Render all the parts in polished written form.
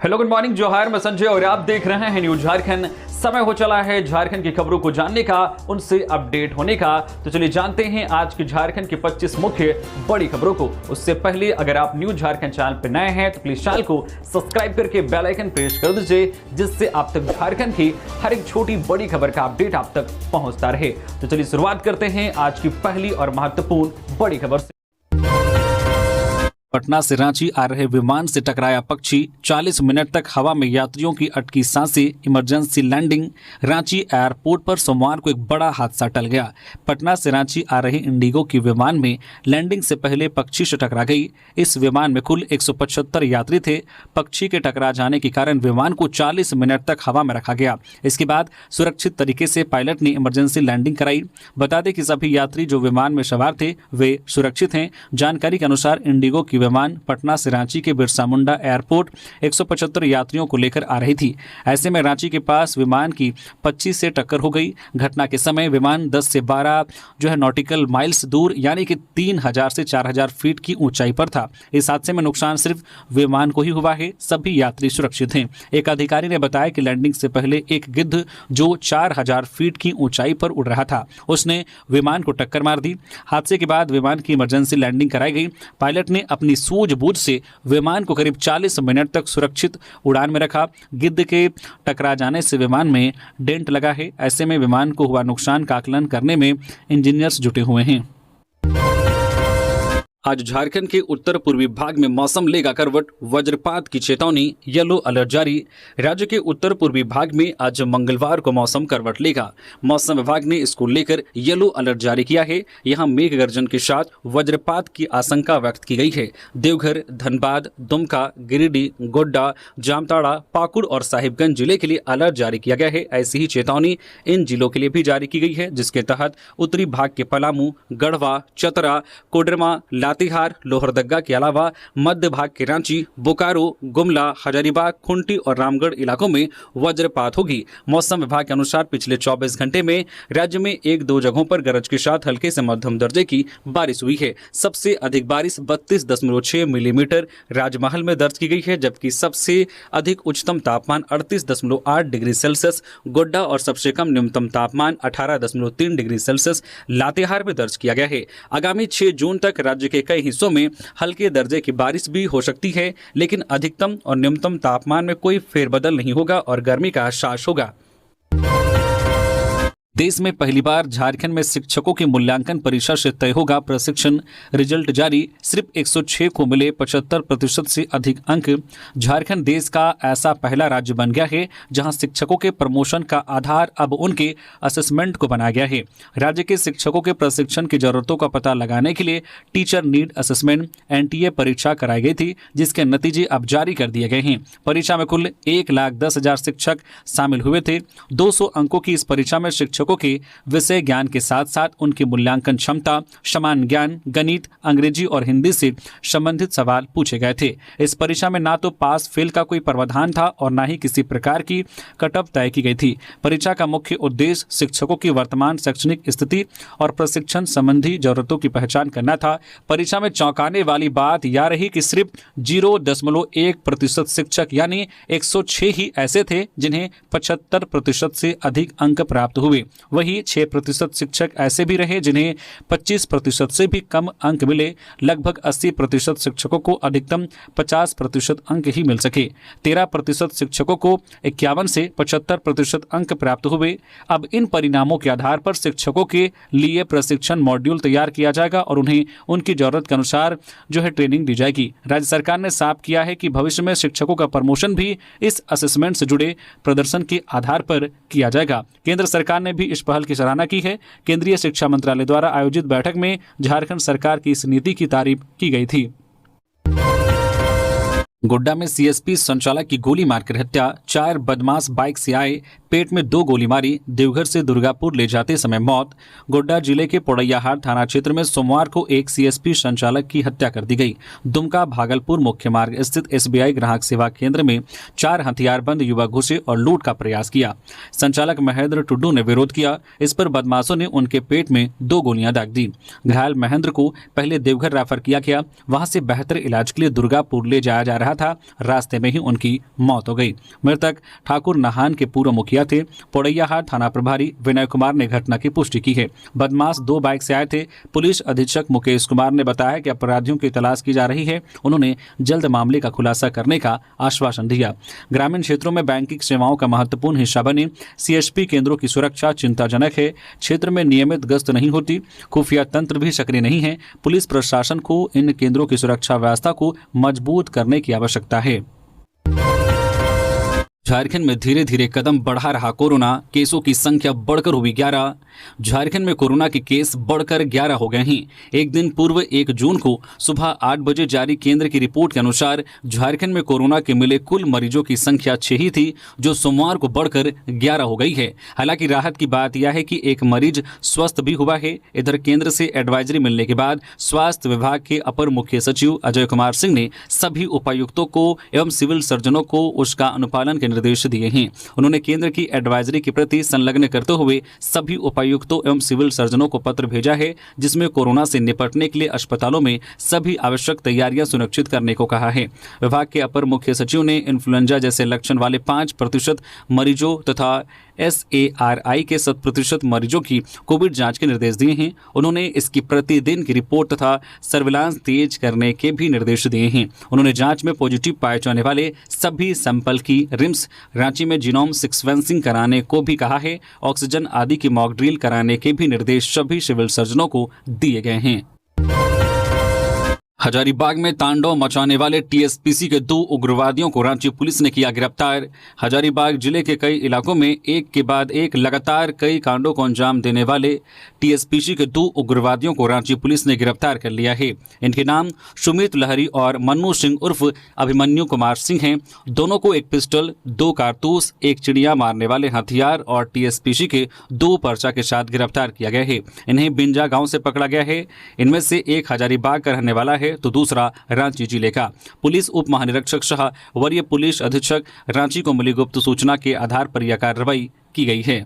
Hello good morning, जोहार, मैं संजय और आप देख रहे हैं न्यूज झारखंड। समय हो चला है झारखंड की खबरों को जानने का, उनसे अपडेट होने का। तो चलिए जानते हैं आज की झारखंड की 25 मुख्य बड़ी खबरों को। उससे पहले अगर आप न्यूज झारखंड चैनल पर नए हैं तो प्लीज चैनल को सब्सक्राइब करके बेल आइकन प्रेस कर दीजिए, जिससे आप तक झारखंड की हर एक छोटी बड़ी खबर का अपडेट आप तक पहुंचता रहे। तो चलिए शुरुआत करते हैं आज की पहली और महत्वपूर्ण बड़ी खबर से। पटना से रांची आ रहे विमान से टकराया पक्षी, 40 मिनट तक हवा में यात्रियों की अटकी सांसें, इमरजेंसी लैंडिंग। रांची एयरपोर्ट पर सोमवार को एक बड़ा हादसा टल गया। पटना से रांची आ रही इंडिगो की विमान में लैंडिंग से पहले पक्षी से टकरा गई। इस विमान में कुल 175 यात्री थे। पक्षी के टकरा जाने के कारण विमान को 40 मिनट तक हवा में रखा गया। इसके बाद सुरक्षित तरीके से पायलट ने इमरजेंसी लैंडिंग कराई। बता दें कि सभी यात्री जो विमान में सवार थे वे सुरक्षित हैं। जानकारी के अनुसार इंडिगो की विमान पटना से रांची के बिरसा मुंडा एयरपोर्ट 175 यात्रियों को लेकर आ रही थी। ऐसे में रांची के पास विमान की 25 से टक्कर हो गई। घटना के समय विमान 10 से 12 नॉटिकल माइल्स दूर यानी कि 3000 से 4000 फीट की ऊंचाई पर था। इस हादसे में नुकसान सिर्फ विमान को ही हुआ है। सभी यात्री सुरक्षित हैं। एक अधिकारी ने बताया कि लैंडिंग से पहले एक गिद्ध जो 4000 फीट की ऊंचाई पर उड़ रहा था, उसने विमान को टक्कर मार दी। हादसे के बाद विमान की इमरजेंसी लैंडिंग कराई गई। पायलट ने अपनी सूझबूझ से विमान को करीब 40 मिनट तक सुरक्षित उड़ान में रखा। गिद्ध के टकरा जाने से विमान में डेंट लगा है। ऐसे में विमान को हुआ नुकसान का आकलन करने में इंजीनियर्स जुटे हुए हैं। आज झारखंड के उत्तर पूर्वी भाग में मौसम लेगा करवट, वज्रपात की चेतावनी, येलो अलर्ट जारी। राज्य के उत्तर पूर्वी भाग में आज मंगलवार को मौसम करवट लेगा। मौसम विभाग ने इसको लेकर येलो अलर्ट जारी किया है। यहां मेघ गर्जन के साथ वज्रपात की आशंका व्यक्त की गई है। देवघर, धनबाद, दुमका, गिरिडीह, गोड्डा, जामताड़ा, पाकुड़ और साहिबगंज जिले के लिए अलर्ट जारी किया गया है। ऐसी ही चेतावनी इन जिलों के लिए भी जारी की गई है, जिसके तहत उत्तरी भाग के पलामू, गढ़वा, चतरा, कोडरमा, लातेहार, लोहरदगा के अलावा मध्य भाग के रांची, बोकारो, गुमला, हजारीबाग, खुंटी और रामगढ़ इलाकों में वज्रपात होगी। मौसम विभाग के अनुसार पिछले 24 घंटे में राज्य में 1-2 जगहों पर गरज के साथ हल्के से मध्यम दर्जे की बारिश हुई है। सबसे अधिक बारिश 32.6 मिलीमीटर राजमहल में दर्ज की गई है, जबकि सबसे अधिक उच्चतम तापमान 38.8 डिग्री सेल्सियस गोड्डा और सबसे कम न्यूनतम तापमान 18.3 डिग्री सेल्सियस लातेहार में दर्ज किया गया है। आगामी 6 जून तक राज्य के कई हिस्सों में हल्के दर्जे की बारिश भी हो सकती है, लेकिन अधिकतम और न्यूनतम तापमान में कोई फेरबदल नहीं होगा और गर्मी का एहसास होगा। देश में पहली बार झारखंड में शिक्षकों की मूल्यांकन परीक्षा से तय होगा प्रशिक्षण, रिजल्ट जारी। सिर्फ 106 को मिले 75% से अधिक अंक। झारखंड देश का ऐसा पहला राज्य बन गया है जहां शिक्षकों के प्रमोशन का आधार अब उनके असेसमेंट को बनाया गया है। राज्य के शिक्षकों के प्रशिक्षण की जरूरतों का पता लगाने के लिए टीचर नीड असेसमेंट NTA परीक्षा कराई गई थी, जिसके नतीजे अब जारी कर दिए गए हैं। परीक्षा में कुल 1,10,000 शिक्षक शामिल हुए थे। 200 अंकों की इस परीक्षा में शिक्षकों के विषय ज्ञान के साथ साथ उनकी मूल्यांकन क्षमता, समान ज्ञान, गणित, अंग्रेजी और हिंदी से संबंधित सवाल पूछे गए थे। इस परीक्षा में ना तो पास फेल का कोई प्रावधान था और ना ही किसी प्रकार की कट ऑफ तय की गई थी। परीक्षा का मुख्य उद्देश्य शिक्षकों की वर्तमान शैक्षणिक स्थिति और प्रशिक्षण संबंधी जरूरतों की पहचान करना था। परीक्षा में चौंकाने वाली बात यह रही कि सिर्फ 0.1% शिक्षक यानी 106 ही ऐसे थे जिन्हें 75% से अधिक अंक प्राप्त हुए। वही 6% शिक्षक ऐसे भी रहे जिन्हें 25% से भी कम अंक मिले। लगभग 80% शिक्षकों को अधिकतम 50% अंक ही मिल सके। 13% शिक्षकों को 51 से 75% अंक प्राप्त हुए। अब इन परिणामों के आधार पर शिक्षकों के लिए प्रशिक्षण मॉड्यूल तैयार किया जाएगा और उन्हें उनकी जरूरत के अनुसार ट्रेनिंग दी जाएगी। राज्य सरकार ने साफ किया है कि भविष्य में शिक्षकों का प्रमोशन भी इस असेसमेंट से जुड़े प्रदर्शन के आधार पर किया जाएगा। केंद्र सरकार ने भी इस पहल की सराहना की है। केंद्रीय शिक्षा मंत्रालय द्वारा आयोजित बैठक में झारखंड सरकार की इस नीति की तारीफ की गई थी। गोड्डा में CSP संचालक की गोली मारकर हत्या, 4 बदमाश बाइक से आए, पेट में 2 गोली मारी, देवघर से दुर्गापुर ले जाते समय मौत। गोड्डा जिले के पोड़ैयाहाट थाना क्षेत्र में सोमवार को एक CSP संचालक की हत्या कर दी गई। दुमका भागलपुर मुख्य मार्ग स्थित SBI ग्राहक सेवा केंद्र में 4 हथियारबंद युवक घुसे और लूट का प्रयास किया। संचालक महेंद्र टुड्डू ने विरोध किया। इस पर बदमाशों ने उनके पेट में 2 गोलियां दाग दी। घायल महेंद्र को पहले देवघर रेफर किया गया, वहां से बेहतर इलाज के लिए दुर्गापुर ले जाया जा रहा था, रास्ते में ही उनकी मौत हो गई। मृतक ठाकुर नाहान के पूर्व मुखिया थे। पोड़ैयाहाट थाना प्रभारी विनय कुमार ने घटना की पुष्टि की है। बदमाश 2 बाइक से आए थे। पुलिस अधीक्षक मुकेश कुमार ने बताया कि अपराधियों की तलाश की जा रही है। उन्होंने जल्द मामले का खुलासा करने का आश्वासन दिया। ग्रामीण क्षेत्रों में बैंकिंग सेवाओं का महत्वपूर्ण हिस्सा बने सीएसपी केंद्रों की सुरक्षा चिंताजनक है। क्षेत्र में नियमित गश्त नहीं होती, खुफिया तंत्र भी सक्रिय नहीं है। पुलिस प्रशासन को इन केंद्रों की सुरक्षा व्यवस्था को मजबूत करने की आवश्यकता है। झारखंड में धीरे धीरे कदम बढ़ा रहा कोरोना, केसों की संख्या बढ़कर हुई 11। झारखंड में कोरोना के केस बढ़कर 11 हो गए हैं। एक दिन पूर्व 1 जून को सुबह 8 बजे जारी केंद्र की रिपोर्ट के अनुसार झारखंड में कोरोना के मिले कुल मरीजों की संख्या 6 ही थी, जो सोमवार को बढ़कर 11 हो गई है। हालांकि राहत की बात यह है कि एक मरीज स्वस्थ भी हुआ है। इधर केंद्र से एडवाइजरी मिलने के बाद स्वास्थ्य विभाग के अपर मुख्य सचिव अजय कुमार सिंह ने सभी उपायुक्तों को एवं सिविल सर्जनों को उसका अनुपालन के निर्देश दिए हैं। उन्होंने केंद्र की एडवाइजरी के प्रति संलग्न करते हुए सभी उपायुक्तों एवं सिविल सर्जनों को पत्र भेजा है, जिसमें कोरोना से निपटने के लिए अस्पतालों में सभी आवश्यक तैयारियां सुनिश्चित करने को कहा है। विभाग के अपर मुख्य सचिव ने इन्फ्लुएंजा जैसे लक्षण वाले 5% मरीजों तथा SARI के 100% मरीजों की कोविड जांच के निर्देश दिए हैं। उन्होंने इसकी प्रतिदिन की रिपोर्ट तथा सर्विलांस तेज करने के भी निर्देश दिए हैं। उन्होंने जांच में पॉजिटिव पाए जाने वाले सभी सैंपल की रिम्स रांची में जीनोम सीक्वेंसिंग कराने को भी कहा है। ऑक्सीजन आदि की मॉक ड्रिल कराने के भी निर्देश सभी सिविल सर्जनों को दिए गए हैं। हजारीबाग में तांडव मचाने वाले टीएसपीसी के 2 उग्रवादियों को रांची पुलिस ने किया गिरफ्तार। हजारीबाग जिले के कई इलाकों में एक के बाद एक लगातार कई कांडों को अंजाम देने वाले टीएसपीसी के 2 उग्रवादियों को रांची पुलिस ने गिरफ्तार कर लिया है। इनके नाम सुमित लहरी और मन्नू सिंह उर्फ अभिमन्यु कुमार सिंह हैं। दोनों को एक पिस्टल, 2 कारतूस, एक चिड़िया मारने वाले हथियार और टीएसपीसी के 2 पर्चा के साथ गिरफ्तार किया गया है। इन्हें बिंजा गांव से पकड़ा गया है। इनमें से एक हजारीबाग का रहने वाला है तो दूसरा रांची जिले का। पुलिस उप महानिरीक्षक शाह वरीय पुलिस अधीक्षक रांची को मिली गुप्त सूचना के आधार पर यह कार्रवाई की गई है।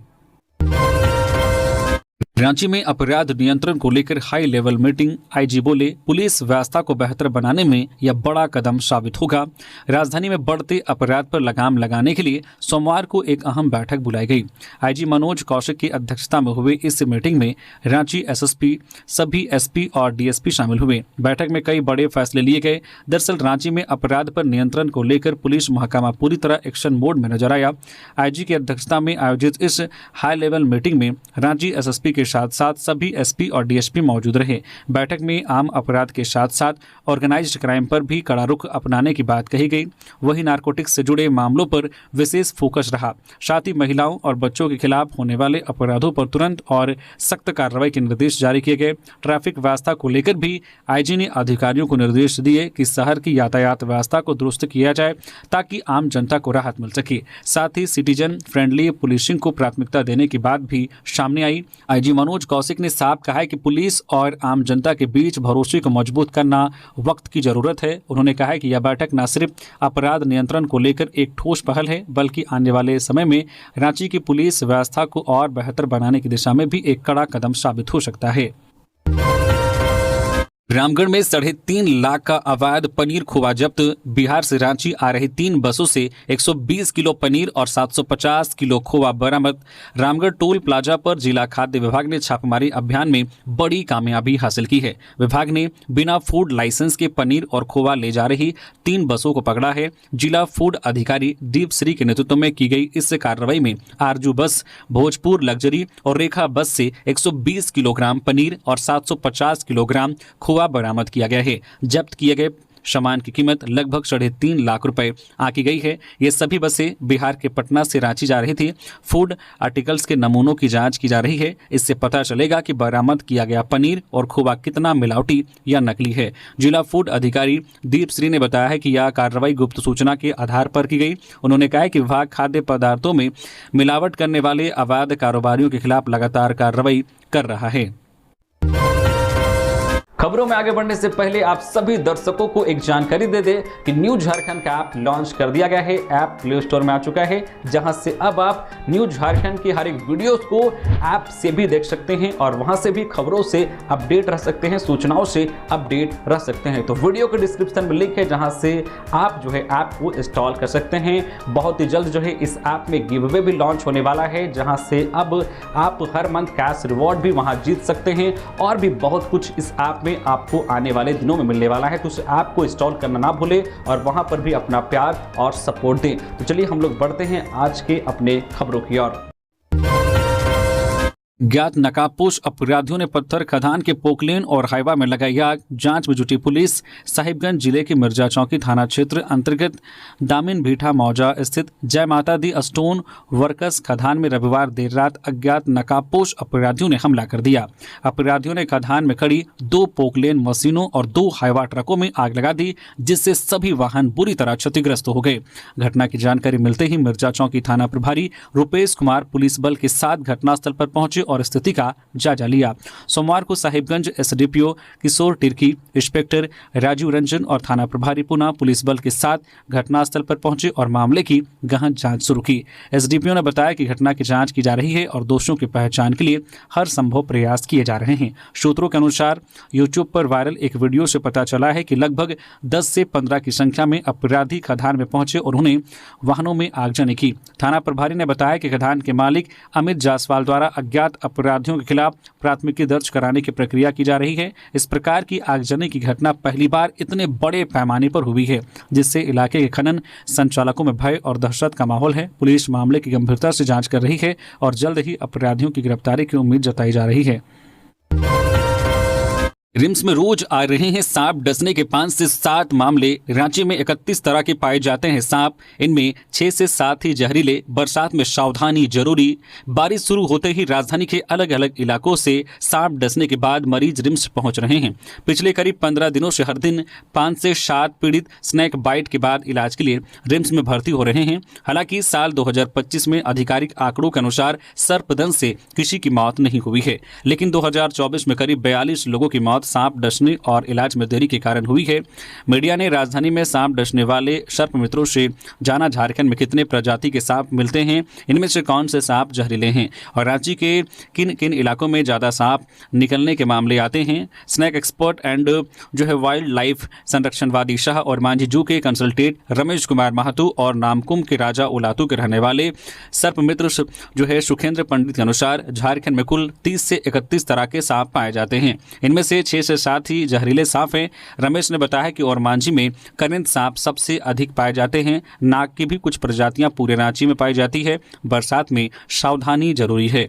रांची में अपराध नियंत्रण को लेकर हाई लेवल मीटिंग। आईजी बोले, पुलिस व्यवस्था को बेहतर बनाने में यह बड़ा कदम साबित होगा। राजधानी में बढ़ते अपराध पर लगाम लगाने के लिए सोमवार को एक अहम बैठक बुलाई गई। आईजी मनोज कौशिक की अध्यक्षता में हुए इस मीटिंग में रांची एसएसपी, सभी एसपी और डीएसपी शामिल हुए। बैठक में कई बड़े फैसले लिए गए। दरअसल रांची में अपराध पर नियंत्रण को लेकर पुलिस महकमा पूरी तरह एक्शन मोड में नजर आया। आईजी की अध्यक्षता में आयोजित इस हाई लेवल मीटिंग में रांची एसएसपी के साथ साथ सभी एसपी और डीएसपी मौजूद रहे। बैठक में आम अपराध के साथ साथ ऑर्गेनाइज्ड क्राइम पर भी कड़ा रुख अपनाने की बात कही गई। वहीं नारकोटिक्स से जुड़े मामलों पर विशेष फोकस रहा। साथ ही महिलाओं और बच्चों के खिलाफ होने वाले अपराधों पर तुरंत और सख्त कार्रवाई के निर्देश जारी किए गए। ट्रैफिक व्यवस्था को लेकर भी आईजी ने अधिकारियों को निर्देश दिए कि शहर की यातायात व्यवस्था को दुरुस्त किया जाए ताकि आम जनता को राहत मिल सके। साथ ही सिटीजन फ्रेंडली पुलिसिंग को प्राथमिकता देने की बात भी सामने आई। आईजी मनोज कौशिक ने साफ कहा है कि पुलिस और आम जनता के बीच भरोसे को मजबूत करना वक्त की जरूरत है। उन्होंने कहा है कि यह बैठक न सिर्फ अपराध नियंत्रण को लेकर एक ठोस पहल है, बल्कि आने वाले समय में रांची की पुलिस व्यवस्था को और बेहतर बनाने की दिशा में भी एक कड़ा कदम साबित हो सकता है। रामगढ़ में 3.5 लाख का अवैध पनीर खोवा जब्त। बिहार से रांची आ रही 3 बसों से 120 किलो पनीर और 750 किलो खोवा बरामद। रामगढ़ टोल प्लाजा पर जिला खाद्य विभाग ने छापेमारी अभियान में बड़ी कामयाबी हासिल की है। विभाग ने बिना फूड लाइसेंस के पनीर और खोवा ले जा रही 3 बसों को पकड़ा है। जिला फूड अधिकारी दीप श्री के नेतृत्व में की गई इस कार्रवाई में आरजू बस, भोजपुर लग्जरी और रेखा बस से 120 किलोग्राम पनीर और 750 किलोग्राम खोवा बरामद किया गया है। जब्त किए गए सामान की कीमत लगभग 3.5 लाख रुपए आंकी गई है। ये सभी बसें बिहार के पटना से रांची जा रही थी। फूड आर्टिकल्स के नमूनों की जांच की जा रही है। इससे पता चलेगा कि बरामद किया गया पनीर और खोवा कितना मिलावटी या नकली है। जिला फूड अधिकारी दीप श्री ने बताया है कि यह कार्रवाई गुप्त सूचना के आधार पर की गई। उन्होंने कहा कि विभाग खाद्य पदार्थों में मिलावट करने वाले अवैध कारोबारियों के खिलाफ लगातार कार्रवाई कर रहा है। खबरों में आगे बढ़ने से पहले आप सभी दर्शकों को एक जानकारी दे दे कि न्यूज झारखंड का ऐप लॉन्च कर दिया गया है। ऐप प्ले स्टोर में आ चुका है, जहां से अब आप न्यूज झारखंड की हर एक वीडियोस को ऐप से भी देख सकते हैं और वहां से भी खबरों से अपडेट रह सकते हैं, सूचनाओं से अपडेट रह सकते हैं। तो वीडियो के डिस्क्रिप्शन में लिंक है, जहां से आप जो है ऐप को इंस्टॉल कर सकते हैं। बहुत ही जल्द जो है इस ऐप में गिव अवे भी लॉन्च होने वाला है, जहां से अब आप हर मंथ कैश रिवॉर्ड भी वहां जीत सकते हैं और भी बहुत कुछ इस ऐप में आपको आने वाले दिनों में मिलने वाला है। तो उस ऐप को इंस्टॉल करना ना भूलें और वहां पर भी अपना प्यार और सपोर्ट दें। तो चलिए हम लोग बढ़ते हैं आज के अपने खबरों की ओर। ज्ञात नकाबपोश अपराधियों ने पत्थर खदान के पोकलेन और हाईवा में लगाई आग। जांच में जुटी पुलिस साहिबगंज जिले के मिर्जा चौकी थाना क्षेत्र अंतर्गत दामिन भीठा मौजा स्थित जय माता दी स्टोन वर्कर्स खदान में रविवार देर रात अज्ञात नकाबपोश अपराधियों ने हमला कर दिया। अपराधियों ने खदान में खड़ी 2 पोकलेन मशीनों और 2 हाईवा ट्रकों में आग लगा दी, जिससे सभी वाहन बुरी तरह क्षतिग्रस्त हो गए। घटना की जानकारी मिलते ही मिर्जा चौकी थाना प्रभारी रुपेश कुमार पुलिस बल के साथ घटनास्थल पर पहुंचे और स्थिति का जायजा लिया। सोमवार को साहिबगंज एसडीपीओ किशोर तिर्की, इंस्पेक्टर राजीव रंजन और थाना प्रभारी पुनः पुलिस बल के साथ घटनास्थल पर पहुंचे और मामले की गहन जांच शुरू की। एसडीपीओ ने बताया कि घटना की जांच की जा रही है और दोषियों की पहचान के लिए हर संभव प्रयास किए जा रहे हैं। सूत्रों के अनुसार यूट्यूब पर वायरल एक वीडियो से पता चला है कि लगभग 10 से 15 की संख्या में अपराधी खदान में पहुंचे और उन्हें वाहनों में आगजनी की। थाना प्रभारी ने बताया कि खदान के मालिक अमित जायसवाल द्वारा अज्ञात अपराधियों के खिलाफ प्राथमिकी दर्ज कराने की प्रक्रिया की जा रही है। इस प्रकार की आगजनी की घटना पहली बार इतने बड़े पैमाने पर हुई है, जिससे इलाके के खनन संचालकों में भय और दहशत का माहौल है। पुलिस मामले की गंभीरता से जांच कर रही है और जल्द ही अपराधियों की गिरफ्तारी की उम्मीद जताई जा रही है। रिम्स में रोज आ रहे हैं सांप डसने के 5 से 7 मामले। रांची में 31 तरह के पाए जाते हैं सांप, इनमें 6 से 7 ही जहरीले। बरसात में सावधानी जरूरी। बारिश शुरू होते ही राजधानी के अलग अलग इलाकों से सांप डसने के बाद मरीज रिम्स पहुंच रहे हैं। पिछले करीब 15 दिनों से हर दिन 5 से 7 पीड़ित स्नैक बाइट के बाद इलाज के लिए रिम्स में भर्ती हो रहे हैं। हालांकि साल 2025 में आधिकारिक आंकड़ों के अनुसार सर्पदंश से किसी की मौत नहीं हुई है, लेकिन 2024 में करीब 42 लोगों की मौत सांप डसने और इलाज में देरी के कारण हुई है। मीडिया ने राजधानी में सांप डसने वाले सर्प मित्रों से जाना झारखंड में कितने प्रजाति के सांप मिलते हैं, इनमें से कौन से सांप जहरीले हैं और रांची के किन किन इलाकों में ज़्यादा सांप निकलने के मामले आते हैं। स्नैक एक्सपर्ट एंड जो है वाइल्ड लाइफ संरक्षणवादी शाह और मांझी जू के कंसल्टेंट रमेश कुमार महतो और नामकुम के राजा उलातू के रहने वाले सर्प मित्र जो है सुखेंद्र पंडित के अनुसार झारखंड में कुल 30 से 31 तरह के सांप पाए जाते हैं। इनमें से 6 से 7 ही जहरीले सांप हैं। रमेश ने बताया कि और मांझी में करंट सांप सबसे अधिक पाए जाते हैं। नाग की भी कुछ प्रजातियां पूरे रांची में पाई जाती है। बरसात में सावधानी जरूरी है।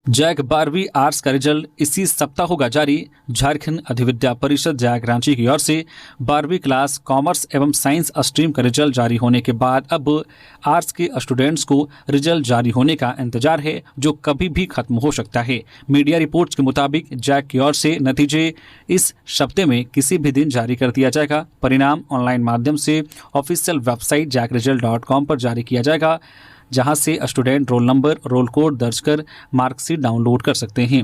जैक 12वीं आर्ट्स का रिजल्ट इसी सप्ताह होगा जारी। झारखंड अधिविद्या परिषद जैक रांची की ओर से 12वीं क्लास कॉमर्स एवं साइंस स्ट्रीम का रिजल्ट जारी होने के बाद अब आर्ट्स के स्टूडेंट्स को रिजल्ट जारी होने का इंतजार है, जो कभी भी खत्म हो सकता है। मीडिया रिपोर्ट्स के मुताबिक जैक की ओर से नतीजे इस सप्ताह में किसी भी दिन जारी कर दिया जाएगा। परिणाम ऑनलाइन माध्यम से ऑफिशियल वेबसाइट jackresult.com पर जारी किया जाएगा, जहां से student roll number, roll code दर्ज कर मार्कशीट डाउनलोड कर सकते हैं।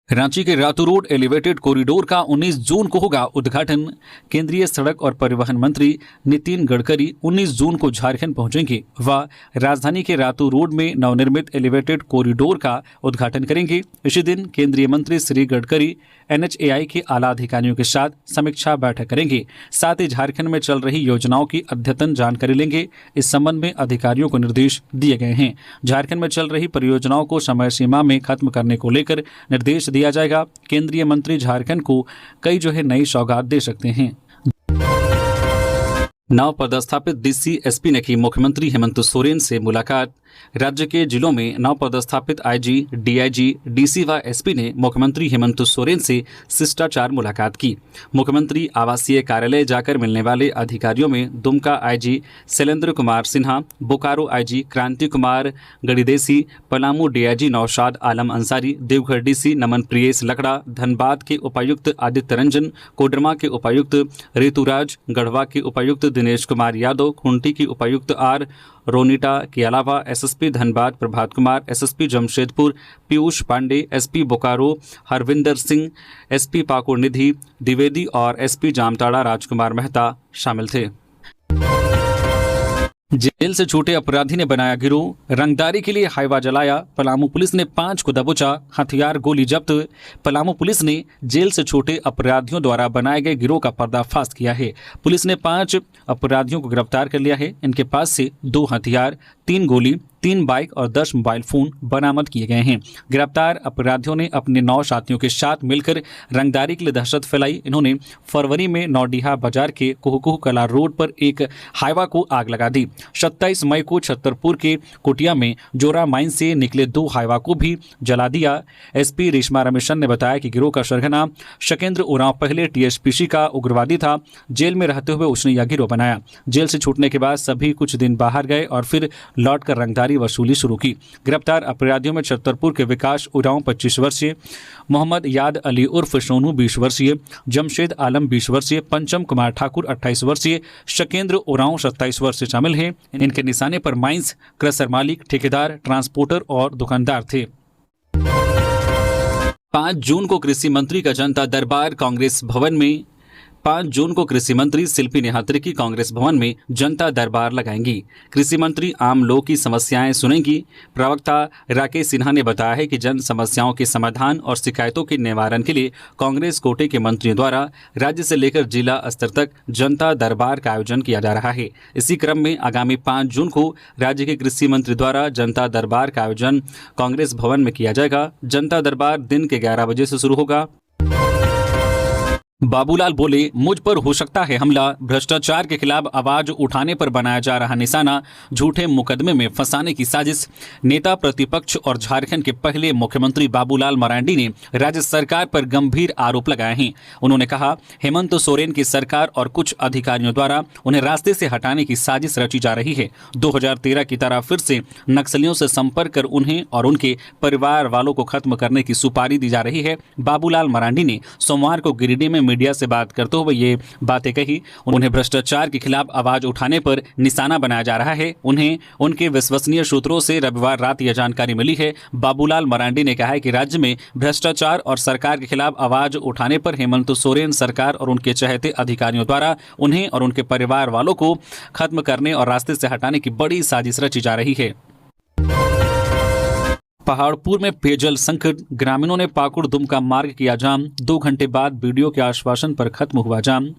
रांची के रातू रोड एलिवेटेड कॉरिडोर का 19 जून को होगा उद्घाटन। केंद्रीय सड़क और परिवहन मंत्री नितिन गडकरी 19 जून को झारखंड पहुंचेंगे। वह राजधानी के रातू रोड में नवनिर्मित एलिवेटेड कॉरिडोर का उद्घाटन करेंगे। इसी दिन केंद्रीय मंत्री श्री गडकरी NHAI के आला अधिकारियों के साथ समीक्षा बैठक करेंगे। साथ ही झारखंड में चल रही योजनाओं की अद्यतन जानकारी लेंगे। इस संबंध में अधिकारियों को निर्देश दिए गए हैं। झारखंड में चल रही परियोजनाओं को समय सीमा में खत्म करने को लेकर निर्देश दिया जाएगा। केंद्रीय मंत्री झारखंड को कई नई सौगात दे सकते हैं। नव पदस्थापित DC SP ने की मुख्यमंत्री हेमंत सोरेन से मुलाकात। राज्य के जिलों में नव पदस्थापित IG, DIG, DC व SP ने मुख्यमंत्री हेमंत सोरेन से शिष्टाचार मुलाकात की। मुख्यमंत्री आवासीय कार्यालय जाकर मिलने वाले अधिकारियों में दुमका IG शैलेंद्र कुमार सिन्हा, बोकारो IG क्रांति कुमार गणिदेसी, पलामू DIG नौशाद आलम अंसारी, देवघर DC नमन प्रियेश लकड़ा, धनबाद के उपायुक्त आदित्य रंजन, कोडरमा के उपायुक्त ऋतुराज, गढ़वा के उपायुक्त दिनेश कुमार यादव, खूंटी की उपायुक्त R रोनिटा के अलावा SSP Dhanbad Prabhat Kumar, SSP Jamshedpur Piyush Pandey, SP Bokaro Harvinder Singh, SP Pakur Nidhi Dwivedi और एसपी जामताड़ा राजकुमार मेहता शामिल थे। जेल से छूटे अपराधी ने बनाया गिरोह, रंगदारी के लिए हाईवा जलाया। पलामू पुलिस ने 5 को दबोचा, हथियार गोली जब्त। पलामू पुलिस ने जेल से छूटे अपराधियों द्वारा बनाए गए गिरोह का पर्दाफाश किया है। पुलिस ने 5 अपराधियों को गिरफ्तार कर लिया है। इनके पास से 2 हथियार, 3 गोली, 3 बाइक और 10 मोबाइल फोन बरामद किए गए हैं। गिरफ्तार अपराधियों ने अपने 9 साथियों के साथ मिलकर रंगदारी के लिए दहशत फैलाई। इन्होंने फरवरी में नौडीहा बाजार के कुहकुह कला रोड पर एक हाईवा को आग लगा दी। 27 मई को छतरपुर के कुटिया में जोरा माइन से निकले 2 हाईवा को भी जला दिया। एसपी रेशमा रमेशन ने बताया कि गिरोह का सरगना शकेंद्र उरांव पहले टीएसपीसी का उग्रवादी था। जेल में रहते हुए उसने यह गिरोह बनाया। जेल से छूटने के बाद सभी कुछ दिन बाहर गए और फिर लौटकर रंगदारी वसूली शुरू की। गिरफ्तार अपराधियों में छतरपुर के विकास उरांव 25 वर्षीय, मोहम्मद याद अली उर्फ सोनू 20 वर्षीय, जमशेद आलम 20 वर्षीय, पंचम कुमार ठाकुर 28 वर्षीय, शकेंद्र उरांव 27 वर्षीय शामिल हैं। इनके निशाने पर माइंस, क्रशर मालिक, ठेकेदार, ट्रांसपोर्टर और दुकानदार थे। 5 जून को कृषि मंत्री का जनता दरबार कांग्रेस भवन में 5 जून को कृषि मंत्री शिल्पी नेहात्रे की कांग्रेस भवन में जनता दरबार लगाएंगी। कृषि मंत्री आम लोग की समस्याएं सुनेंगी। प्रवक्ता राकेश सिन्हा ने बताया है कि जन समस्याओं के समाधान और शिकायतों के निवारण के लिए कांग्रेस कोटे के मंत्रियों द्वारा राज्य से लेकर जिला स्तर तक जनता दरबार का आयोजन किया जा रहा है। इसी क्रम में आगामी 5 जून को राज्य के कृषि मंत्री द्वारा जनता दरबार का आयोजन कांग्रेस भवन में किया जाएगा। जनता दरबार दिन के 11 बजे से शुरू होगा। बाबूलाल बोले, मुझ पर हो सकता है हमला। भ्रष्टाचार के खिलाफ आवाज उठाने पर बनाया जा रहा निशाना, झूठे मुकदमे में फंसाने की साजिश। नेता प्रतिपक्ष और झारखंड के पहले मुख्यमंत्री बाबूलाल मरांडी ने राज्य सरकार पर गंभीर आरोप लगाए हैं। उन्होंने कहा, हेमंत सोरेन की सरकार और कुछ अधिकारियों द्वारा उन्हें रास्ते से हटाने की साजिश रची जा रही है। 2013 की तरह फिर से नक्सलियों से संपर्क कर उन्हें और उनके परिवार वालों को खत्म करने की सुपारी दी जा रही है। बाबूलाल मरांडी ने सोमवार को गिरिडीह में मीडिया से बात करते हुए ये बातें कही। उन्हें भ्रष्टाचार के खिलाफ आवाज उठाने पर निशाना बनाया जा रहा है। उन्हें उनके विश्वसनीय सूत्रों से रविवार रात यह जानकारी मिली है। बाबूलाल मरांडी ने कहा है कि राज्य में भ्रष्टाचार और सरकार के खिलाफ आवाज उठाने पर हेमंत सोरेन सरकार और उनके चहेते अधिकारियों द्वारा उन्हें और उनके परिवार वालों को खत्म करने और रास्ते से हटाने की बड़ी साजिश रची जा रही है। पहाड़पुर में पेयजल संकट, ग्रामीणों ने पाकुड़ दुमका मार्ग किया जाम। 2 घंटे बाद बीडीओ के आश्वासन पर खत्म हुआ जाम।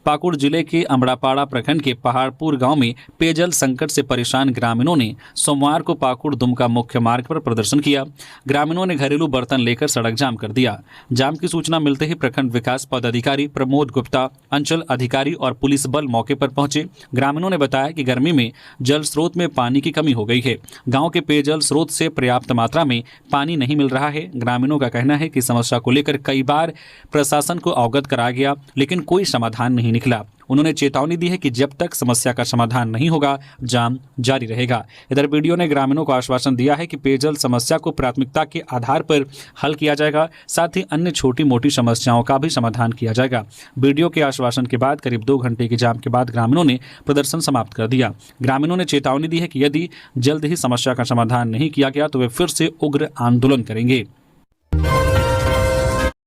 पाकुड़ जिले के अमड़ापाड़ा प्रखंड के पहाड़पुर गांव में पेयजल संकट से परेशान ग्रामीणों ने सोमवार को पाकुड़ दुमका मुख्य मार्ग पर प्रदर्शन किया। ग्रामीणों ने घरेलू बर्तन लेकर सड़क जाम कर दिया। जाम की सूचना मिलते ही प्रखंड विकास पदाधिकारी प्रमोद गुप्ता, अंचल अधिकारी और पुलिस बल मौके पर पहुंचे। ग्रामीणों ने बताया कि गर्मी में जल स्रोत में पानी की कमी हो गई है। गाँव के पेयजल स्रोत से पर्याप्त मात्रा में पानी नहीं मिल रहा है। ग्रामीणों का कहना है कि समस्या को लेकर कई बार प्रशासन को अवगत कराया गया, लेकिन कोई समाधान नहीं निकला। उन्होंने चेतावनी दी है कि जब तक समस्या का समाधान नहीं होगा, जाम जारी रहेगा। इधर बीडीओ ने ग्रामीणों को आश्वासन दिया है कि पेयजल समस्या को प्राथमिकता के आधार पर हल किया जाएगा, साथ ही अन्य छोटी मोटी समस्याओं का भी समाधान किया जाएगा। बीडीओ के आश्वासन के बाद करीब 2 घंटे के जाम के बाद ग्रामीणों ने प्रदर्शन समाप्त कर दिया। ग्रामीणों ने चेतावनी दी है कि यदि जल्द ही समस्या का समाधान नहीं किया गया तो वे फिर से उग्र आंदोलन करेंगे।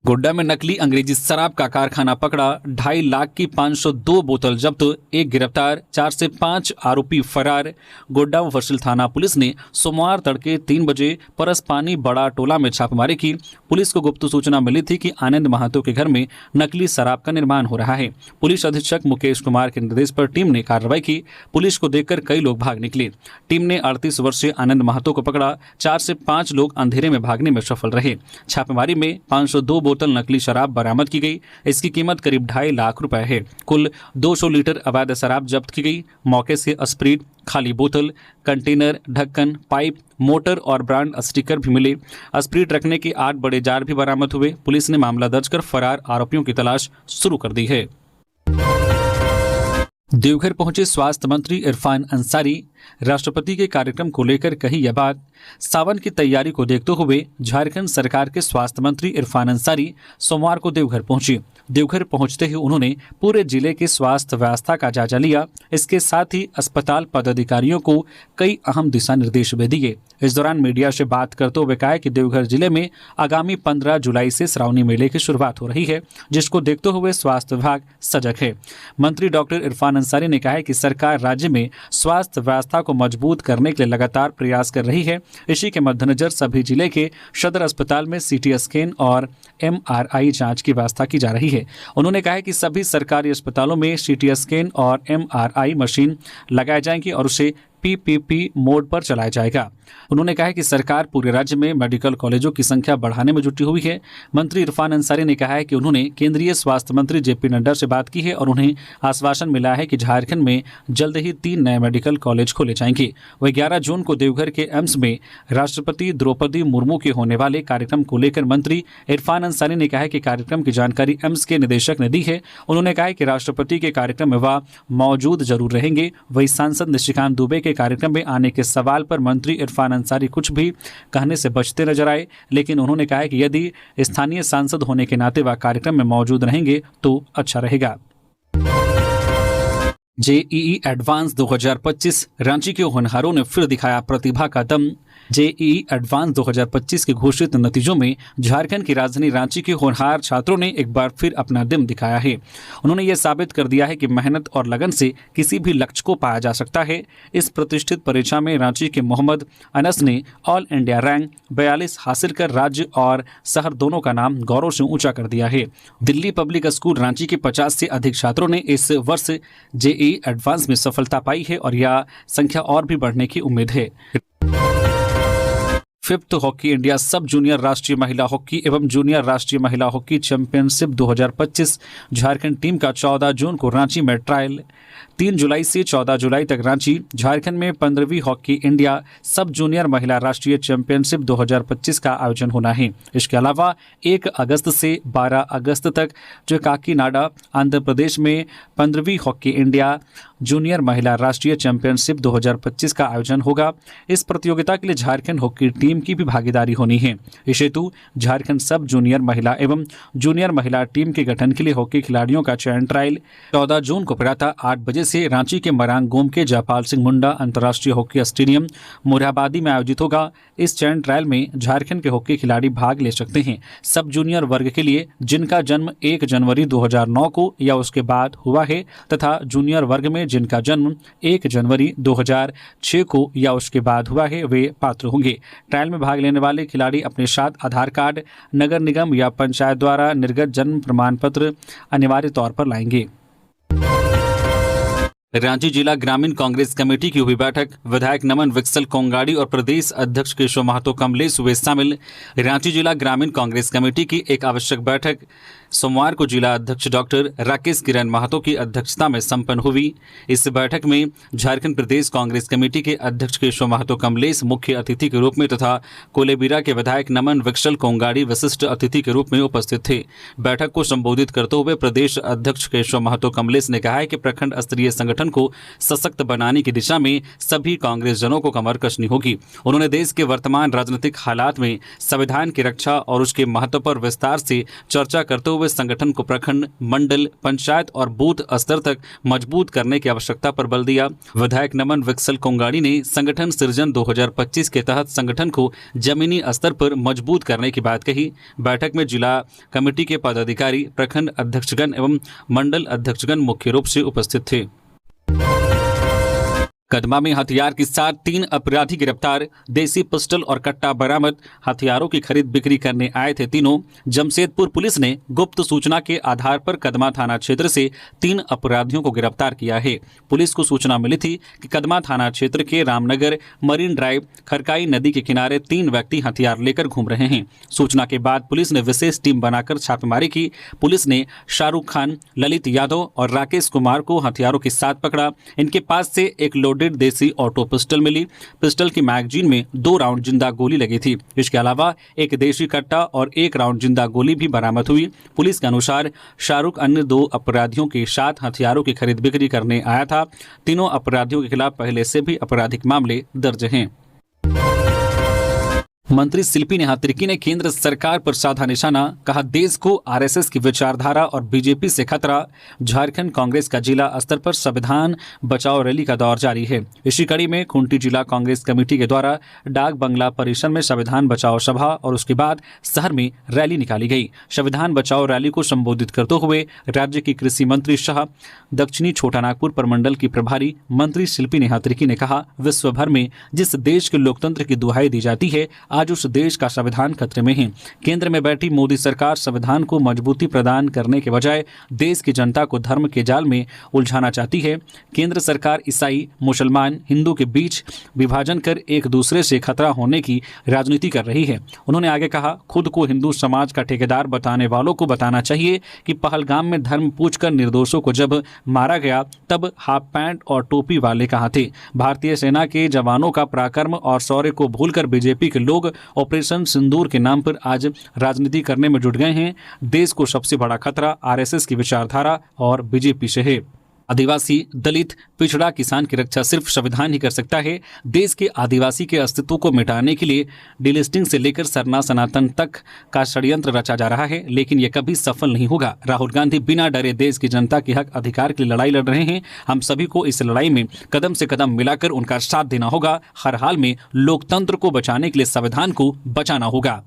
गोड्डा में नकली अंग्रेजी शराब का कारखाना पकड़ा, 2.5 लाख की 502 बोतल जब्त, 1 गिरफ्तार, 4 से 5 आरोपी फरार। गोड्डा मुफस्सिल थाना पुलिस ने सोमवार तड़के 3 बजे परसपानी बड़ा टोला में छापेमारी की। पुलिस को गुप्त सूचना मिली थी कि आनंद महतो के घर में नकली शराब का निर्माण हो रहा है। पुलिस अधीक्षक मुकेश कुमार के निर्देश पर टीम ने कार्रवाई की। पुलिस को देखकर कई लोग भाग निकले। टीम ने 38 वर्षीय आनंद महतो को पकड़ा। 4 से 5 लोग अंधेरे में भागने में सफल रहे। छापेमारी में 502 बोतल नकली शराब बरामद की गई। इसकी कीमत करीब 2.5 लाख रुपए है। कुल 200 लीटर अवैध शराब जब्त की गई। मौके से स्प्रिट, खाली बोतल, कंटेनर, ढक्कन, पाइप, मोटर और ब्रांड स्टिकर भी मिले। स्प्रिट रखने के 8 बड़े जार भी बरामद हुए। पुलिस ने मामला दर्ज कर फरार आरोपियों की तलाश शुरू कर दी है। देवघर पहुंचे स्वास्थ्य मंत्री इरफान अंसारी, राष्ट्रपति के कार्यक्रम को लेकर कही यह बात। सावन की तैयारी को देखते हुए झारखंड सरकार के स्वास्थ्य मंत्री इरफान अंसारी सोमवार को देवघर पहुंचे। देवघर पहुंचते ही उन्होंने पूरे जिले की स्वास्थ्य व्यवस्था का जायजा लिया। इसके साथ ही अस्पताल पदाधिकारियों को कई अहम दिशा निर्देश भी दिए। इस दौरान मीडिया से बात करते हुए कहा कि देवघर जिले में आगामी 15 जुलाई से श्रावणी मेले की शुरुआत हो रही है, जिसको देखते हुए स्वास्थ्य विभाग सजग है। मंत्री डॉक्टर इरफान अंसारी ने कहा है कि सरकार राज्य में स्वास्थ्य व्यवस्था को मजबूत करने के लिए लगातार प्रयास कर रही है। इसी के मद्देनजर सभी जिले के सदर अस्पताल में सीटी स्कैन और MRI जांच की व्यवस्था की जा रही है। उन्होंने कहा है कि सभी सरकारी अस्पतालों में सीटी स्कैन और MRI मशीन लगाई जाएंगी और उसे PPP मोड पर चलाया जाएगा। उन्होंने कहा कि सरकार पूरे राज्य में मेडिकल कॉलेजों की संख्या बढ़ाने में जुटी हुई है। मंत्री इरफान अंसारी ने कहा है कि उन्होंने केंद्रीय स्वास्थ्य मंत्री JP नड्डा से बात की है और उन्हें आश्वासन मिला है कि झारखंड में जल्द ही 3 नए मेडिकल कॉलेज खोले जाएंगे। वह 11 जून को देवघर के एम्स में राष्ट्रपति द्रौपदी मुर्मू के होने वाले कार्यक्रम को लेकर मंत्री इरफान अंसारी ने कहा है कि कार्यक्रम की जानकारी एम्स के निदेशक ने दी है। उन्होंने कहा कि राष्ट्रपति के कार्यक्रम में वह मौजूद जरूर रहेंगे। वही सांसद निशिकांत दुबे के कार्यक्रम में आने के सवाल पर मंत्री इरफान अंसारी कुछ भी कहने से बचते नजर आए, लेकिन उन्होंने कहा कि यदि स्थानीय सांसद होने के नाते वह कार्यक्रम में मौजूद रहेंगे तो अच्छा रहेगा। JEE एडवांस 2025 रांची के होनहारों ने फिर दिखाया प्रतिभा का दम। JEE एडवांस 2025 के घोषित नतीजों में झारखंड की राजधानी रांची के होनहार छात्रों ने एक बार फिर अपना दम दिखाया है। उन्होंने ये साबित कर दिया है कि मेहनत और लगन से किसी भी लक्ष्य को पाया जा सकता है। इस प्रतिष्ठित परीक्षा में रांची के मोहम्मद अनस ने ऑल इंडिया रैंक 42 हासिल कर राज्य और शहर दोनों का नाम गौरव से ऊंचा कर दिया है। दिल्ली पब्लिक स्कूल रांची के 50 से अधिक छात्रों ने इस वर्ष JEE एडवांस में सफलता पाई है और यह संख्या और भी बढ़ने की उम्मीद है। 5th हॉकी इंडिया सब जूनियर राष्ट्रीय महिला हॉकी एवं जूनियर राष्ट्रीय महिला हॉकी चैंपियनशिप 2025 झारखंड टीम का 14 जून को रांची में ट्रायल, 3 जुलाई से 14 जुलाई तक रांची। झारखंड में 15वीं हॉकी इंडिया सब जूनियर महिला राष्ट्रीय चैंपियनशिप 2025 का आयोजन होना है। इसके अलावा 1 अगस्त से 12 अगस्त तक जो काकीनाडा आंध्र प्रदेश में 15वीं हॉकी इंडिया जूनियर महिला राष्ट्रीय चैंपियनशिप 2025 का आयोजन होगा। इस प्रतियोगिता के लिए झारखंड हॉकी टीम की भी भागीदारी होनी है। इस हेतु झारखंड सब जूनियर महिला एवं जूनियर महिला टीम के गठन के लिए हॉकी खिलाड़ियों का चयन ट्रायल 14 जून को प्रातः 8 बजे से रांची के मरांग गोम के जयपाल सिंह मुंडा अंतर्राष्ट्रीय हॉकी स्टेडियम मोरहाबादी में आयोजित होगा। इस चयन ट्रायल में झारखंड के हॉकी खिलाड़ी भाग ले सकते हैं। सब जूनियर वर्ग के लिए जिनका जन्म 1 जनवरी 2009 को या उसके बाद हुआ है तथा जूनियर वर्ग में जिनका जन्म 1 जनवरी 2006 को या उसके बाद हुआ है वे पात्र होंगे। ट्रायल में भाग लेने वाले खिलाड़ी अपने साथ आधार कार्ड, नगर निगम या पंचायत द्वारा निर्गत जन्म प्रमाण पत्र अनिवार्य तौर पर लाएंगे। रांची जिला ग्रामीण कांग्रेस कमेटी की हुई बैठक, विधायक नमन विक्सल कोंगाड़ी और प्रदेश अध्यक्ष केशव महतो कमलेश हुए शामिल। रांची जिला ग्रामीण कांग्रेस कमेटी की एक आवश्यक बैठक सोमवार को जिला अध्यक्ष डॉक्टर राकेश किरण महतो की अध्यक्षता में संपन्न हुई। इस बैठक में झारखंड प्रदेश कांग्रेस कमेटी के अध्यक्ष केशव महतो कमलेश मुख्य अतिथि के रूप में तथा कोलेबिरा के विधायक नमन विक्सल कोंगाड़ी विशिष्ट अतिथि के रूप में उपस्थित थे। बैठक को संबोधित करते हुए प्रदेश अध्यक्ष केशव महतो कमलेश ने कहा है कि प्रखंड स्तरीय संगठन को सशक्त बनाने की दिशा में सभी कांग्रेस जनों को कमर कसनी होगी। उन्होंने देश के वर्तमान राजनीतिक हालात में संविधान की रक्षा और उसके महत्व पर विस्तार से चर्चा करते हुए संगठन को प्रखंड, मंडल, पंचायत और बूथ स्तर तक मजबूत करने की आवश्यकता पर बल दिया। विधायक नमन विक्सल कोंगाड़ी ने संगठन सृजन 2025 के तहत संगठन को जमीनी स्तर पर मजबूत करने की बात कही। बैठक में जिला कमेटी के पदाधिकारी, प्रखंड अध्यक्षगण एवं मंडल अध्यक्षगण मुख्य रूप से उपस्थित थे। कदमा में हथियार के साथ 3 अपराधी गिरफ्तार, देसी पिस्टल और कट्टा बरामद। हथियारों की खरीद बिक्री करने आए थे तीनों। जमशेदपुर पुलिस ने गुप्त सूचना के आधार पर कदमा थाना क्षेत्र से 3 अपराधियों को गिरफ्तार किया है। पुलिस को सूचना मिली थी कि कदमा थाना क्षेत्र के रामनगर मरीन ड्राइव खरकाई नदी के किनारे 3 व्यक्ति हथियार लेकर घूम रहे हैं। सूचना के बाद पुलिस ने विशेष टीम बनाकर छापेमारी की। पुलिस ने शाहरुख खान, ललित यादव और राकेश कुमार को हथियारों के साथ पकड़ा। इनके पास से एक देसी ऑटो पिस्टल मिली। पिस्टल की मैगजीन में 2 राउंड जिंदा गोली लगी थी। इसके अलावा एक देशी कट्टा और 1 राउंड जिंदा गोली भी बरामद हुई। पुलिस के अनुसार शाहरुख अन्य 2 अपराधियों के साथ हथियारों की खरीद बिक्री करने आया था। तीनों अपराधियों के खिलाफ पहले से भी आपराधिक मामले दर्ज हैं। मंत्री शिल्पी नेहात्रिकी ने केंद्र सरकार पर साधा निशाना, कहा देश को आरएसएस की विचारधारा और बीजेपी से खतरा। झारखंड कांग्रेस का जिला स्तर पर संविधान बचाओ रैली का दौर जारी है। इसी कड़ी में खूंटी जिला कांग्रेस कमेटी के द्वारा डाक बंगला परिसर में संविधान बचाओ सभा और उसके बाद शहर में रैली निकाली गई। संविधान बचाओ रैली को संबोधित करते हुए राज्य की कृषि मंत्री शाह, दक्षिणी छोटानागपुर प्रमंडल की प्रभारी मंत्री शिल्पी नेहात्रिकी ने कहा, विश्व भर में जिस देश के लोकतंत्र की दुहाई दी जाती है, आज उस देश का संविधान खतरे में है। केंद्र में बैठी मोदी सरकार संविधान को मजबूती प्रदान करने के बजाय देश की जनता को धर्म के जाल में उलझाना चाहती है। केंद्र सरकार ईसाई, मुसलमान, हिंदू के बीच विभाजन कर एक दूसरे से खतरा होने की राजनीति कर रही है। उन्होंने आगे कहा, खुद को हिंदू समाज का ठेकेदार बताने वालों को बताना चाहिए कि पहलगाम में धर्म पूछकर निर्दोषों को जब मारा गया तब हाफ पैंट और टोपी वाले कहाँ थे। भारतीय सेना के जवानों का पराक्रम और शौर्य को भूलकर बीजेपी के लोग ऑपरेशन सिंदूर के नाम पर आज राजनीति करने में जुट गए हैं। देश को सबसे बड़ा खतरा आरएसएस की विचारधारा और बीजेपी से है। आदिवासी, दलित, पिछड़ा, किसान की रक्षा सिर्फ संविधान ही कर सकता है। देश के आदिवासी के अस्तित्व को मिटाने के लिए डिलिस्टिंग से लेकर सरना सनातन तक का षड्यंत्र रचा जा रहा है, लेकिन यह कभी सफल नहीं होगा। राहुल गांधी बिना डरे देश की जनता के हक अधिकार के लिए लड़ाई लड़ रहे हैं। हम सभी को इस लड़ाई में कदम से कदम मिलाकर उनका साथ देना होगा। हर हाल में लोकतंत्र को बचाने के लिए संविधान को बचाना होगा।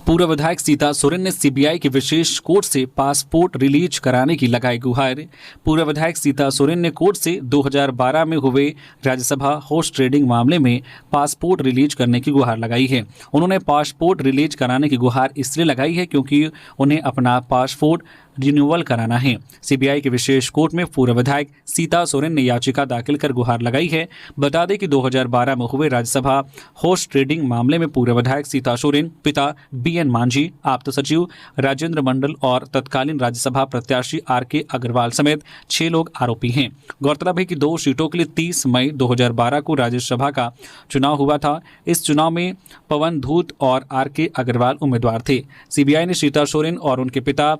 पूर्व विधायक सीता सोरेन ने सीबीआई की विशेष कोर्ट से पासपोर्ट रिलीज कराने की लगाई गुहार। पूर्व विधायक सीता सोरेन ने कोर्ट से 2012 में हुए राज्यसभा हॉर्स ट्रेडिंग मामले में पासपोर्ट रिलीज करने की गुहार लगाई है। उन्होंने पासपोर्ट रिलीज कराने की गुहार इसलिए लगाई है क्योंकि उन्हें अपना पासपोर्ट रिन्यूअल कराना है। सीबीआई के विशेष कोर्ट में पूर्व विधायक सीता सोरेन ने याचिका दाखिल कर गुहार लगाई है। बता दें कि 2012 में हुए राज्यसभा हॉर्स ट्रेडिंग मामले में पूर्व विधायक सीता सोरेन, पिता बीएन मांझी, आप्त सचिव राजेंद्र मंडल और तत्कालीन राज्यसभा प्रत्याशी आरके अग्रवाल समेत 6 लोग आरोपी हैं। गौरतलब है कि 2 सीटों के लिए 30 मई 2012 को राज्यसभा का चुनाव हुआ था। इस चुनाव में पवन धूत और आरके अग्रवाल उम्मीदवार थे। सीबीआई ने सीता सोरेन और उनके पिता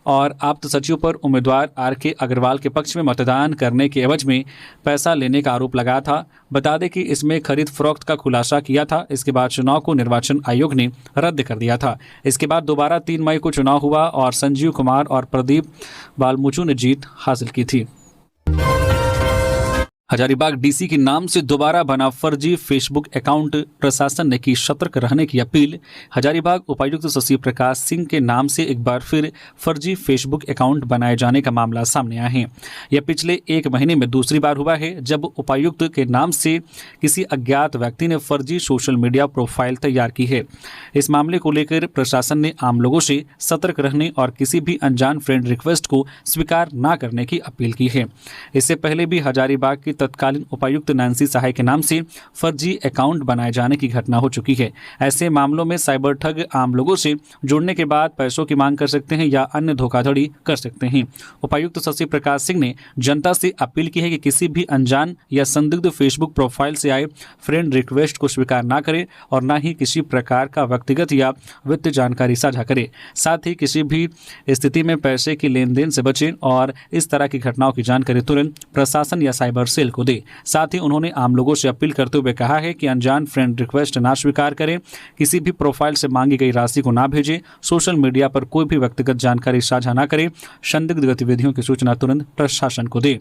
और आप्त सचिव पर उम्मीदवार आरके अग्रवाल के पक्ष में मतदान करने के एवज में पैसा लेने का आरोप लगाया था। बता दें कि इसमें खरीद फरोख्त का खुलासा किया था। इसके बाद चुनाव को निर्वाचन आयोग ने रद्द कर दिया था। इसके बाद दोबारा 3 मई को चुनाव हुआ और संजीव कुमार और प्रदीप बालमुचू ने जीत हासिल की थी। हजारीबाग डीसी के नाम से दोबारा बना फर्जी फेसबुक अकाउंट, प्रशासन ने की सतर्क रहने की अपील। हजारीबाग उपायुक्त शशि प्रकाश सिंह के नाम से एक बार फिर फर्जी फेसबुक अकाउंट बनाए जाने का मामला सामने आया है। यह पिछले 1 महीने में दूसरी बार हुआ है जब उपायुक्त के नाम से किसी अज्ञात व्यक्ति ने फर्जी सोशल मीडिया प्रोफाइल तैयार की है। इस मामले को लेकर प्रशासन ने आम लोगों से सतर्क रहने और किसी भी अनजान फ्रेंड रिक्वेस्ट को स्वीकार न करने की अपील की है। इससे पहले भी हजारीबाग की तत्कालीन उपायुक्त नैन्सी सहाय के नाम से फर्जी अकाउंट बनाए जाने की घटना हो चुकी है। ऐसे मामलों में साइबर ठग आम लोगों से जुड़ने के बाद पैसों की मांग कर सकते हैं या अन्य धोखाधड़ी कर सकते हैं। उपायुक्त शशि प्रकाश सिंह ने जनता से अपील की है कि किसी भी अनजान या संदिग्ध फेसबुक प्रोफाइल से आए फ्रेंड रिक्वेस्ट को स्वीकार न करें और न ही किसी प्रकार का व्यक्तिगत या वित्तीय जानकारी साझा करें। साथ ही किसी भी स्थिति में पैसे की लेन देन से बचें और इस तरह की घटनाओं की जानकारी तुरंत प्रशासन या साइबर सेल को दे। साथ ही उन्होंने आम लोगों से अपील करते हुए कहा है कि अनजान फ्रेंड रिक्वेस्ट ना स्वीकार करें, किसी भी प्रोफाइल से मांगी गई राशि को ना भेजें, सोशल मीडिया पर कोई भी व्यक्तिगत जानकारी साझा ना करें, संदिग्ध गतिविधियों की सूचना तुरंत प्रशासन को दें।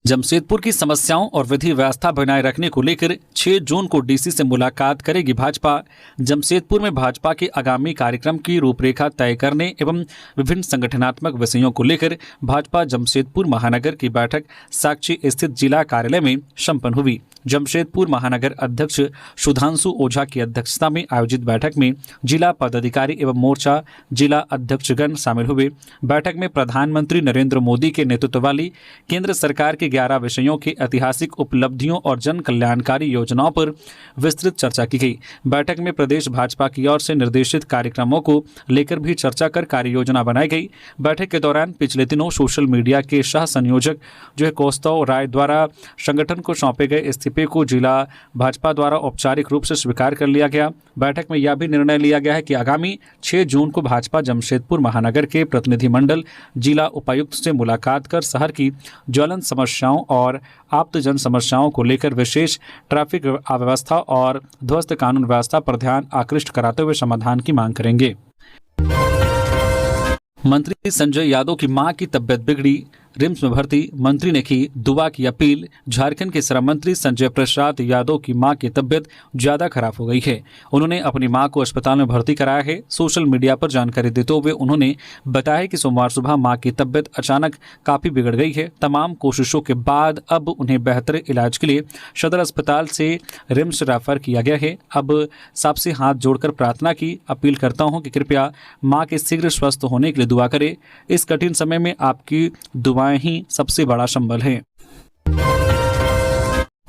जमशेदपुर की समस्याओं और विधि व्यवस्था बनाए रखने को लेकर 6 जून को डीसी से मुलाकात करेगी भाजपा। जमशेदपुर में भाजपा के आगामी कार्यक्रम की रूपरेखा तय करने एवं विभिन्न संगठनात्मक विषयों को लेकर भाजपा जमशेदपुर महानगर की बैठक साक्षी स्थित जिला कार्यालय में संपन्न हुई। जमशेदपुर महानगर अध्यक्ष सुधांशु ओझा की अध्यक्षता में आयोजित बैठक में जिला पदाधिकारी एवं मोर्चा जिला अध्यक्षगण शामिल हुए। बैठक में प्रधानमंत्री नरेंद्र मोदी के नेतृत्व वाली केंद्र सरकार के 11 विषयों के ऐतिहासिक उपलब्धियों और जन कल्याणकारी योजनाओं पर विस्तृत चर्चा की गई। बैठक में प्रदेश भाजपा की ओर से निर्देशित कार्यक्रमों को लेकर भी चर्चा कर कार्य योजना बनाई गई। बैठक के दौरान पिछले दिनों सोशल मीडिया के सह संयोजक जो है कौस्तव राय द्वारा संगठन को सौंपे गए इस्तीफे को जिला भाजपा द्वारा औपचारिक रूप से स्वीकार कर लिया गया। बैठक में यह भी निर्णय लिया गया है कि आगामी 6 जून को भाजपा जमशेदपुर महानगर के प्रतिनिधिमंडल जिला उपायुक्त से मुलाकात कर शहर की ज्वलंत समस्या समस्याओं और आप्तजन समस्याओं को लेकर विशेष ट्रैफिक व्यवस्था और ध्वस्त कानून व्यवस्था पर ध्यान आकृष्ट कराते हुए समाधान की मांग करेंगे। मंत्री संजय यादव की मां की तबियत बिगड़ी, रिम्स में भर्ती, मंत्री ने की दुआ की अपील। झारखंड के श्रम मंत्री संजय प्रसाद यादव की मां की तबियत ज्यादा खराब हो गई है। उन्होंने अपनी मां को अस्पताल में भर्ती कराया है। सोशल मीडिया पर जानकारी देते हुए उन्होंने बताया कि सोमवार सुबह मां की तबियत अचानक काफी बिगड़ गई है। तमाम कोशिशों के बाद अब उन्हें बेहतर इलाज के लिए सदर अस्पताल से रिम्स रेफर किया गया है। अब सबसे हाथ जोड़कर प्रार्थना की, अपील करता हूं कि कृपया मां के शीघ्र स्वस्थ होने के लिए दुआ करें। इस कठिन समय में आपकी दुआएं ही सबसे बड़ा संबल है।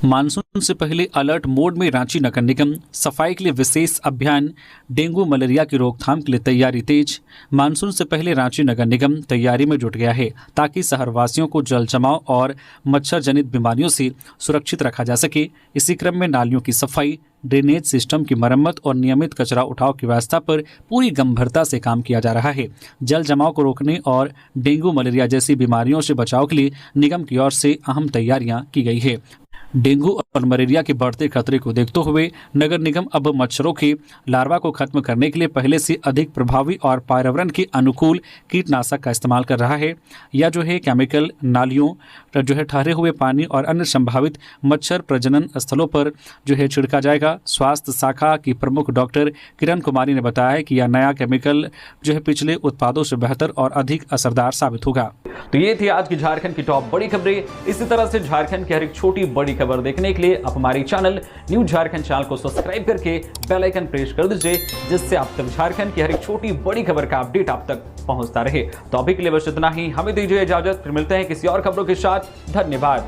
मानसून से पहले अलर्ट मोड में रांची नगर निगम, सफाई के लिए विशेष अभियान, डेंगू मलेरिया की रोकथाम के लिए तैयारी तेज। मानसून से पहले रांची नगर निगम तैयारी में जुट गया है ताकि शहरवासियों को जल जमाव और मच्छर जनित बीमारियों से सुरक्षित रखा जा सके। इसी क्रम में नालियों की सफाई, ड्रेनेज सिस्टम की मरम्मत और नियमित कचरा उठाव की व्यवस्था पर पूरी गंभीरता से काम किया जा रहा है। जल जमाव को रोकने और डेंगू मलेरिया जैसी बीमारियों से बचाव के लिए निगम की ओर से अहम तैयारियां की गई है। डेंगू और मलेरिया के बढ़ते खतरे को देखते हुए नगर निगम अब मच्छरों के लार्वा को खत्म करने के लिए पहले से अधिक प्रभावी और पर्यावरण के अनुकूल कीटनाशक का इस्तेमाल कर रहा है। या जो है केमिकल नालियों जो है ठहरे हुए पानी और अन्य संभावित मच्छर प्रजनन स्थलों पर जो है छिड़का जाएगा। स्वास्थ्य शाखा की प्रमुख डॉक्टर किरण कुमारी ने बताया है कि यह नया केमिकल जो है पिछले उत्पादों से बेहतर और अधिक असरदार साबित होगा। तो ये थी आज की झारखंड की टॉप बड़ी खबरें। इसी तरह से झारखंड की हर एक छोटी बड़ी खबर देखने के लिए आप हमारे चैनल न्यूज़ झारखंड चैनल को सब्सक्राइब करके बेल आइकन प्रेस कर दीजिए, जिससे आप तक झारखंड की हर एक छोटी बड़ी खबर का अपडेट आप तक पहुंचता रहे। तो अभी के लिए बस इतना ही, हमें दीजिए इजाजत, फिर मिलते हैं किसी और खबरों के साथ। धन्यवाद।